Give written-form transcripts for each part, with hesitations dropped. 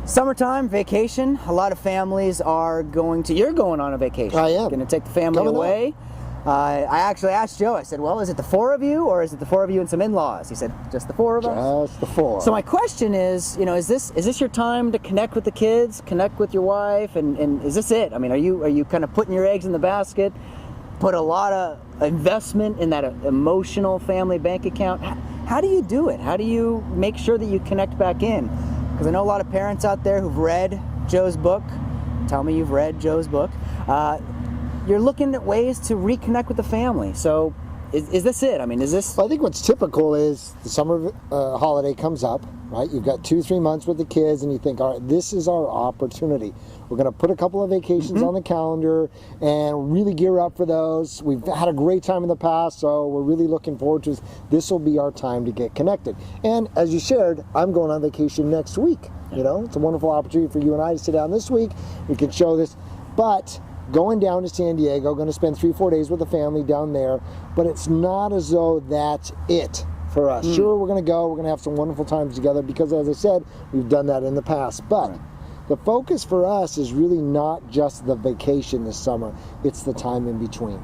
Summertime, vacation. A lot of families are you're going on a vacation. I am. Going to take the family Coming away. I actually asked Joe, I said, well, is it the four of you or is it the four of you and some in-laws? He said, just the four of us. Just the four. So my question is, is this your time to connect with the kids, connect with your wife, and is this it? I mean, are you kind of putting your eggs in the basket, put a lot of investment in that emotional family bank account? How do you do it? How do you make sure that you connect back in? Because I know a lot of parents out there who've read Joe's book. Tell me you've read Joe's book. You're looking at ways to reconnect with the family. So is this it? I mean, is this... Well, I think what's typical is the summer holiday comes up, right? You've got 2-3 months with the kids and you think, all right, this is our opportunity. We're going to put a couple of vacations on the calendar and really gear up for those. We've had a great time in the past, so we're really looking forward to this will be our time to get connected. And as you shared, I'm going on vacation next week. It's a wonderful opportunity for you and I to sit down this week. We can show this. But going down to San Diego, going to spend 3-4 days with the family down there, but it's not as though that's it for us. Sure, we're going to go, we're going to have some wonderful times together because, as I said, we've done that in the past. But the focus for us is really not just the vacation this summer, it's the time in between.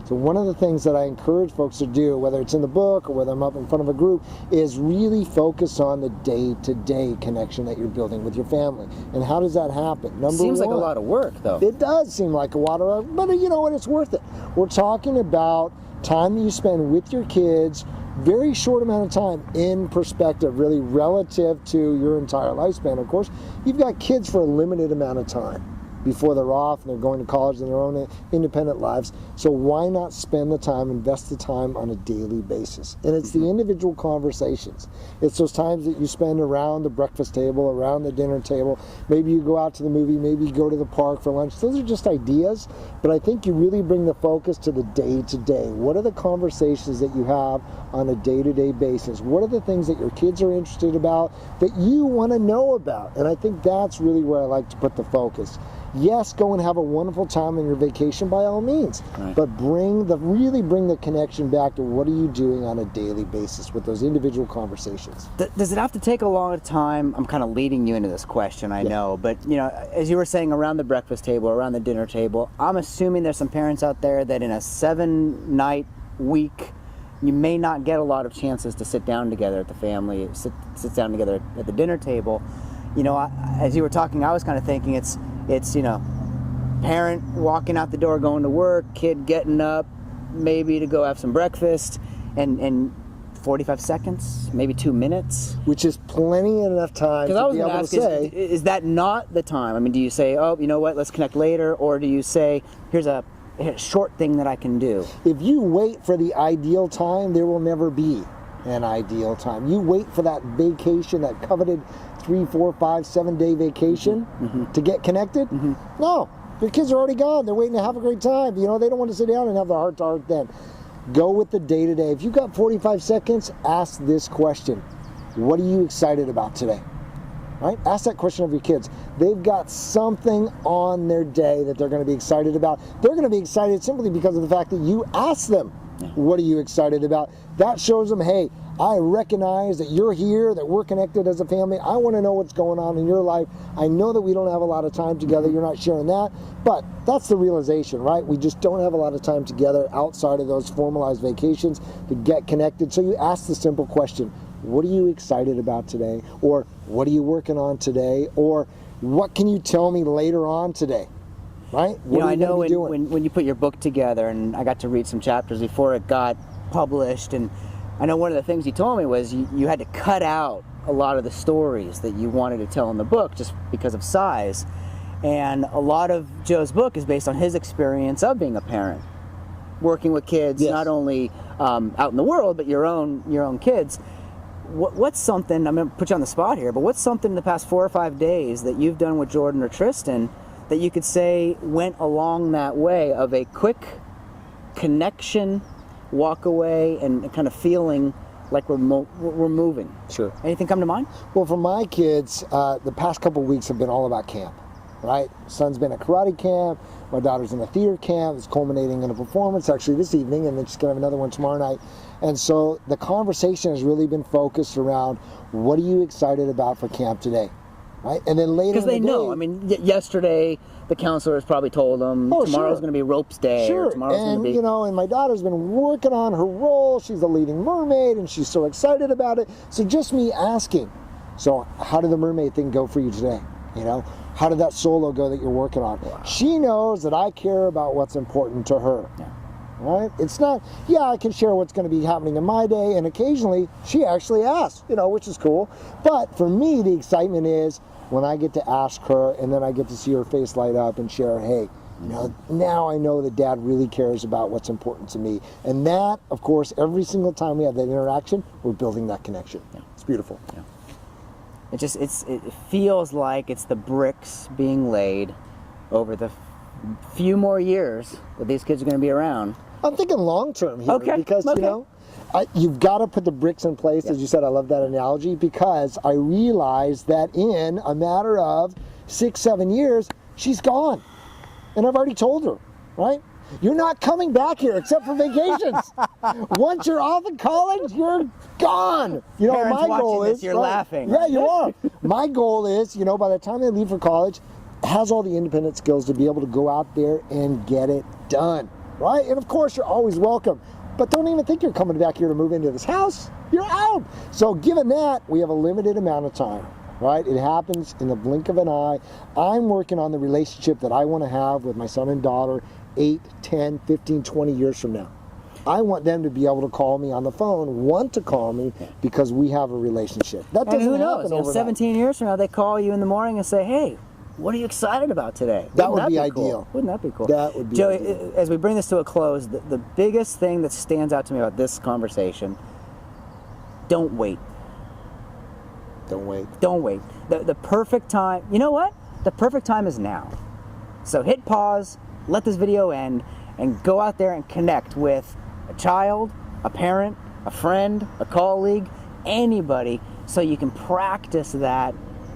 So one of the things that I encourage folks to do, whether it's in the book or whether I'm up in front of a group, is really focus on the day-to-day connection that you're building with your family. And how does that happen? Seems like a lot of work, though. It does seem like a lot of work, but you know what? It's worth it. We're talking about time that you spend with your kids, very short amount of time in perspective, really relative to your entire lifespan. Of course, you've got kids for a limited amount of time before they're off and they're going to college and their own independent lives. So why not spend the time, invest the time on a daily basis? And it's the individual conversations. It's those times that you spend around the breakfast table, around the dinner table. Maybe you go out to the movie, maybe you go to the park for lunch. Those are just ideas, but I think you really bring the focus to the day-to-day. What are the conversations that you have on a day-to-day basis? What are the things that your kids are interested about that you want to know about? And I think that's really where I like to put the focus. Yes, go and have a wonderful time on your vacation by all means, but really bring the connection back to what are you doing on a daily basis with those individual conversations. Does it have to take a long time? I'm kind of leading you into this question, I know, but as you were saying, around the breakfast table, around the dinner table, I'm assuming there's some parents out there that in a 7-night week, you may not get a lot of chances to sit down together at the family, sit down together at the dinner table. As you were talking, I was kind of thinking it's parent walking out the door going to work, kid getting up maybe to go have some breakfast, and 45 seconds, maybe 2 minutes. Which is plenty enough time to be able to say. Is that not the time? I mean, do you say, oh, you know what, let's connect later, or do you say, here's a short thing that I can do? If you wait for the ideal time, there will never be an ideal time. You wait for that vacation, that coveted 3, 4, 5, 7-day vacation to get connected. No, your kids are already gone. They're waiting to have a great time. They don't want to sit down and have the heart-to-heart then. Go with the day-to-day. If you've got 45 seconds, ask this question. What are you excited about today? Right? Ask that question of your kids. They've got something on their day that they're going to be excited about. They're going to be excited simply because of the fact that you asked them, what are you excited about? That shows them, hey, I recognize that you're here, that we're connected as a family. I want to know what's going on in your life. I know that we don't have a lot of time together. You're not sharing that. But that's the realization, right? We just don't have a lot of time together outside of those formalized vacations to get connected. So you ask the simple question, what are you excited about today? Or what are you working on today? Or what can you tell me later on today? Right? I know when you put your book together, and I got to read some chapters before it got published, and I know one of the things you told me was you had to cut out a lot of the stories that you wanted to tell in the book just because of size. And a lot of Joe's book is based on his experience of being a parent, working with kids, not only out in the world, but your own kids. What's something, I'm going to put you on the spot here, but what's something in the past 4 or 5 days that you've done with Jordan or Tristan that you could say went along that way of a quick connection, walk away, and kind of feeling like we're moving? Sure. Anything come to mind? Well, for my kids, the past couple of weeks have been all about camp, right? Son's been at karate camp. My daughter's in a theater camp. It's culminating in a performance actually this evening, and then she's going to have another one tomorrow night. And so the conversation has really been focused around, what are you excited about for camp today? right? And then later Because they in the know. day, I mean, yesterday the counselors probably told them Oh, tomorrow's sure. going to be ropes day. sure. Or tomorrow's going to And be. you know, and my daughter's been working on her role. She's a leading mermaid, and she's so excited about it. So just me asking, so how did the mermaid thing go for you today? You know, how did that solo go that you're working on? Wow. She knows that I care about what's important to her. Yeah. Right? It's not, yeah, I can share what's going to be happening in my day, and occasionally she actually asks, you know, which is cool. But for me, the excitement is when I get to ask her, and then I get to see her face light up and share, hey, you know, now I know that Dad really cares about what's important to me. And that, of course, every single time we have that interaction, we're building that connection. Yeah. It's beautiful. Yeah. It feels like it's the bricks being laid over the few more years that these kids are going to be around. I'm thinking long term here Okay, because, okay. you know, you've got to put the bricks in place, as you said. I love that analogy because I realize that in a matter of 6-7 years, she's gone. And I've already told her, right? You're not coming back here except for vacations. Once you're off of college, you're gone. You know, Parents my watching goal this, is you're right. laughing. Yeah, you are. My goal is, you know, by the time they leave for college, has all the independent skills to be able to go out there and get it done, right? And of course, you're always welcome. But don't even think you're coming back here to move into this house. You're out. So given that, we have a limited amount of time, right? It happens in the blink of an eye. I'm working on the relationship that I want to have with my son and daughter 8, 10, 15, 20 years from now. I want them to be able to call me on the phone, want to call me because we have a relationship. That And doesn't who happen knows? You know, overnight. 17 years from now, they call you in the morning and say, "Hey, what are you excited about today?" That Wouldn't would be cool? ideal. Wouldn't that be cool? That would be Joey, ideal. as we bring this to a close, the biggest thing that stands out to me about this conversation: don't wait. Don't wait. Don't wait. The perfect time. You know what? The perfect time is now. So hit pause, let this video end, and go out there and connect with a child, a parent, a friend, a colleague, anybody, so you can practice that,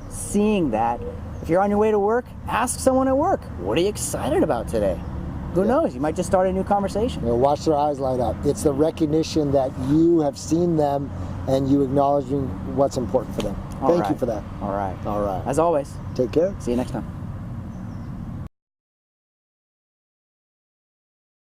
seeing that. If you're on your way to work, ask someone at work, what are you excited about today? Who knows? You might just start a new conversation. You know, watch their eyes light up. It's the recognition that you have seen them and you acknowledging what's important for them. All Thank you right. for that. All right. All right. As always, Take care. see you next time.